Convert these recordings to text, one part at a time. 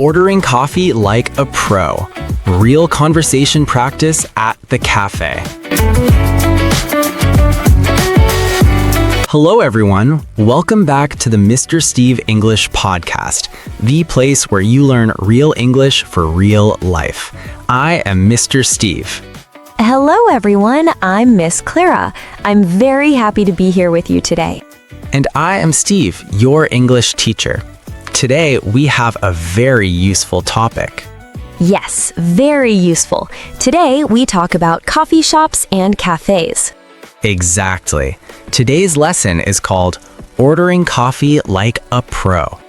Ordering coffee like a pro. Real conversation practice at the cafe. Hello everyone, welcome back to the Mr. Steve English podcast, the place where you learn real English for real life. I am Mr. Steve. Hello everyone, I'm Miss Clara. I'm very happy to be here with you today. And I am Steve, your English teacher. Today we have a very useful topic. Yes, very useful. Today we talk about coffee shops and cafes. Exactly. Today's lesson is called Ordering Coffee Like a Pro.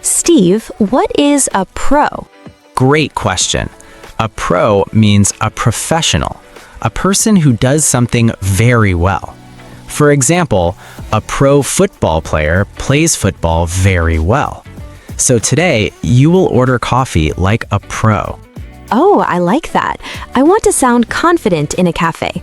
Steve, what is a pro? Great question. A pro means a professional, a person who does something very well. For example, a pro football player plays football very well. So today, you will order coffee like a pro. Oh, I like that. I want to sound confident in a cafe.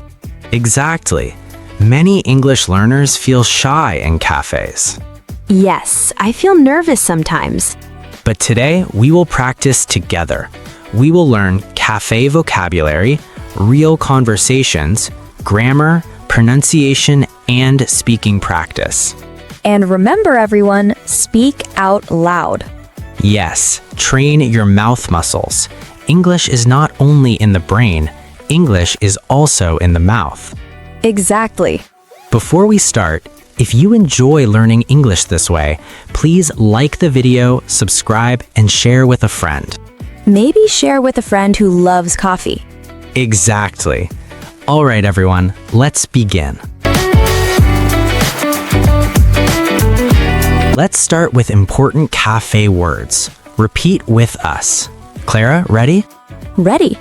Exactly. Many English learners feel shy in cafes. Yes, I feel nervous sometimes. But today, we will practice together. We will learn cafe vocabulary, real conversations, grammar, pronunciation, and speaking practice. And remember everyone, speak out loud. Yes, train your mouth muscles. English is not only in the brain, English is also in the mouth. Exactly. Before we start, if you enjoy learning English this way, please like the video, subscribe, and share with a friend. Maybe share with a friend who loves coffee. Exactly. All right, everyone, let's begin. Let's start with important cafe words. Repeat with us. Clara, ready? Ready.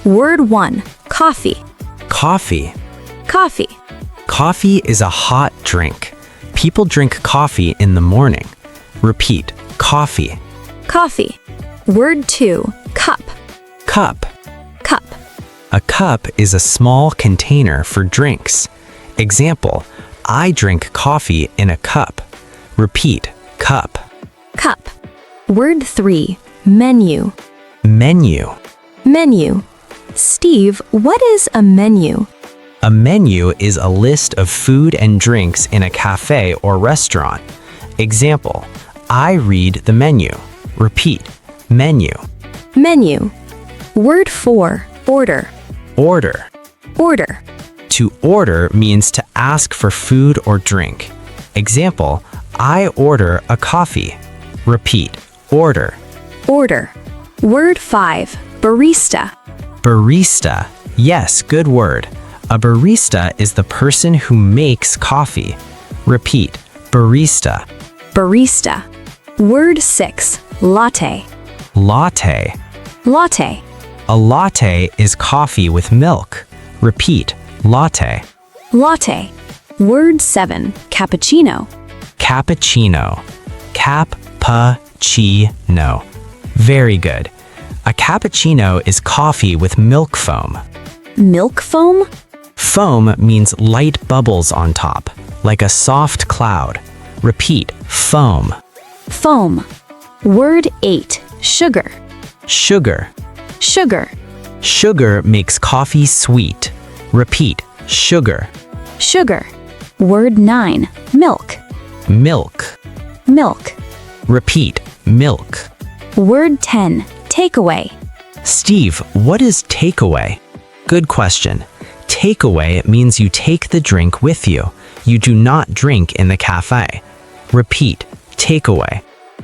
Word 1, coffee. Coffee. Coffee. Coffee is a hot drink. People drink coffee in the morning. Repeat, coffee. Coffee. Word 2, cup. Cup. Cup. A cup is a small container for drinks. Example, I drink coffee in a cup. Repeat, cup. Cup. Word 3, menu. Menu. Menu. Steve, what is a menu? A menu is a list of food and drinks in a cafe or restaurant. Example, I read the menu. Repeat, menu. Menu. Word 4, order. Order. Order. To order means to ask for food or drink. Example, I order a coffee. Repeat, order. Order. Word 5, barista. Barista. Yes, good word. A barista is the person who makes coffee. Repeat, barista. Barista. Word 6, latte. Latte. Latte. A latte is coffee with milk. Repeat, latte. Latte. Word 7, cappuccino. Cappuccino. Cap-pa-chi-no. Very good. A cappuccino is coffee with milk foam. Milk foam? Foam means light bubbles on top, like a soft cloud. Repeat, foam. Foam. Word 8, sugar. Sugar. Sugar. Sugar makes coffee sweet. Repeat, sugar. Sugar. Word 9, milk. Milk. Milk. Repeat, milk. Word 10, takeaway. Steve, what is takeaway? Good question. Takeaway means you take the drink with you. You do not drink in the cafe. Repeat, takeaway.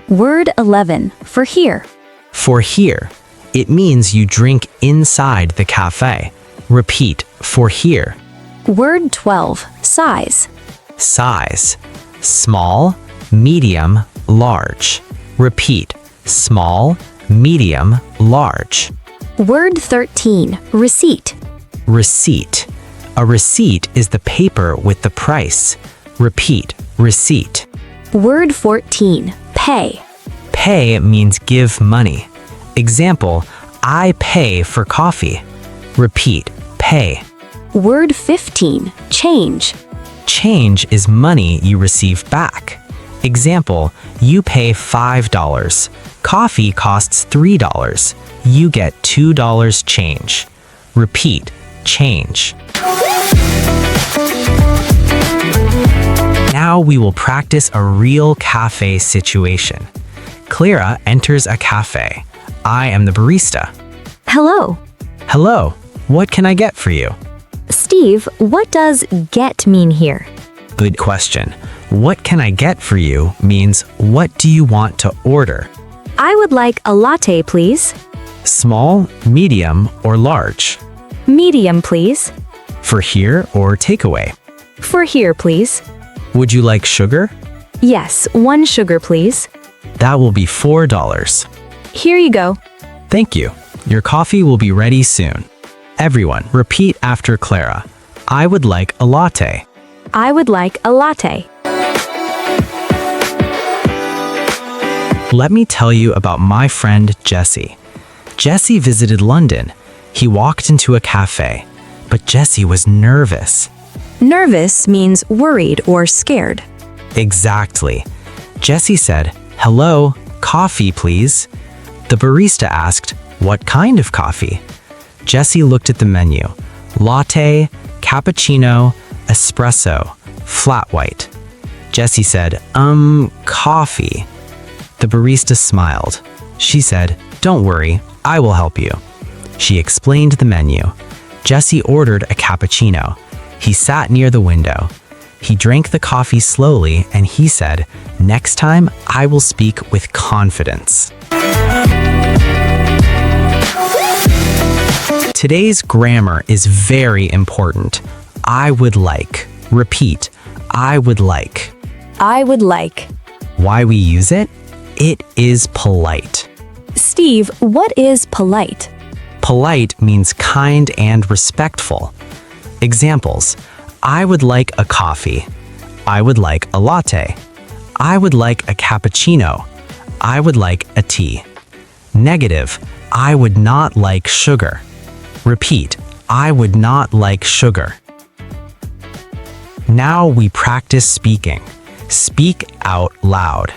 Word 11, for here. For here, it means you drink inside the cafe. Repeat, for here. Word 12, size. Size. Small, medium, large. Repeat, small, medium, large. Word 13, receipt. Receipt. A receipt is the paper with the price. Repeat, receipt. Word 14, pay. Pay means give money. Example, I pay for coffee. Repeat, pay. Word 15, change. Change is money you receive back. Example, you pay $5. Coffee costs $3. You get $2 change. Repeat, change. Now we will practice a real cafe situation. Clara enters a cafe. I am the barista. Hello. Hello, what can I get for you? Steve, what does get mean here? Good question. What can I get for you means what do you want to order? I would like a latte, please. Small, medium, or large? Medium, please. For here or takeaway? For here, please. Would you like sugar? Yes, 1 sugar, please. That will be $4. Here you go. Thank you. Your coffee will be ready soon. Everyone, repeat after Clara. I would like a latte. I would like a latte. Let me tell you about my friend Jesse. Jesse visited London. He walked into a cafe, but Jesse was nervous. Nervous means worried or scared. Exactly. Jesse said, "Hello, coffee, please." The barista asked, "What kind of coffee?" Jesse looked at the menu. Latte, cappuccino, espresso, flat white. Jesse said, coffee." The barista smiled. She said, "Don't worry, I will help you." She explained the menu. Jesse ordered a cappuccino. He sat near the window. He drank the coffee slowly and he said, "Next time, I will speak with confidence." Today's grammar is very important. I would like. Repeat, I would like. I would like. Why we use it? It is polite. Steve, what is polite? Polite means kind and respectful. Examples, I would like a coffee. I would like a latte. I would like a cappuccino. I would like a tea. Negative, I would not like sugar. Repeat, I would not like sugar. Now we practice speaking. Speak out loud.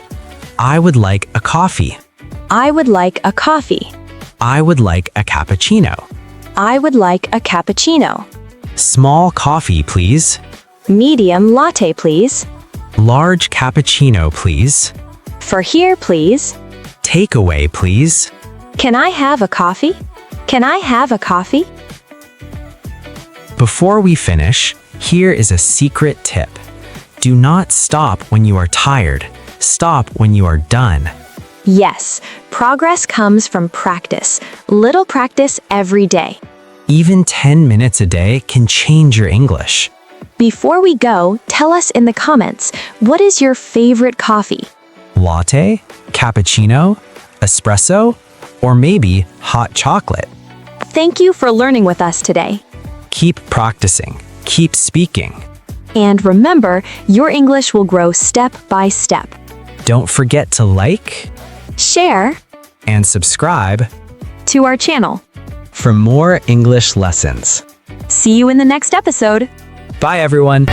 I would like a coffee. I would like a coffee. I would like a cappuccino. I would like a cappuccino. Small coffee, please. Medium latte, please. Large cappuccino, please. For here, please. Takeaway, please. Can I have a coffee? Can I have a coffee? Before we finish, here is a secret tip. Do not stop when you are tired. Stop when you are done. Yes, progress comes from practice. Little practice every day. Even 10 minutes a day can change your English. Before we go, tell us in the comments, what is your favorite coffee? Latte, cappuccino, espresso, or maybe hot chocolate. Thank you for learning with us today. Keep practicing. Keep speaking. And remember, your English will grow step by step. Don't forget to like, Share and subscribe to our channel. for more English lessons. See you in the next episode. Bye, everyone.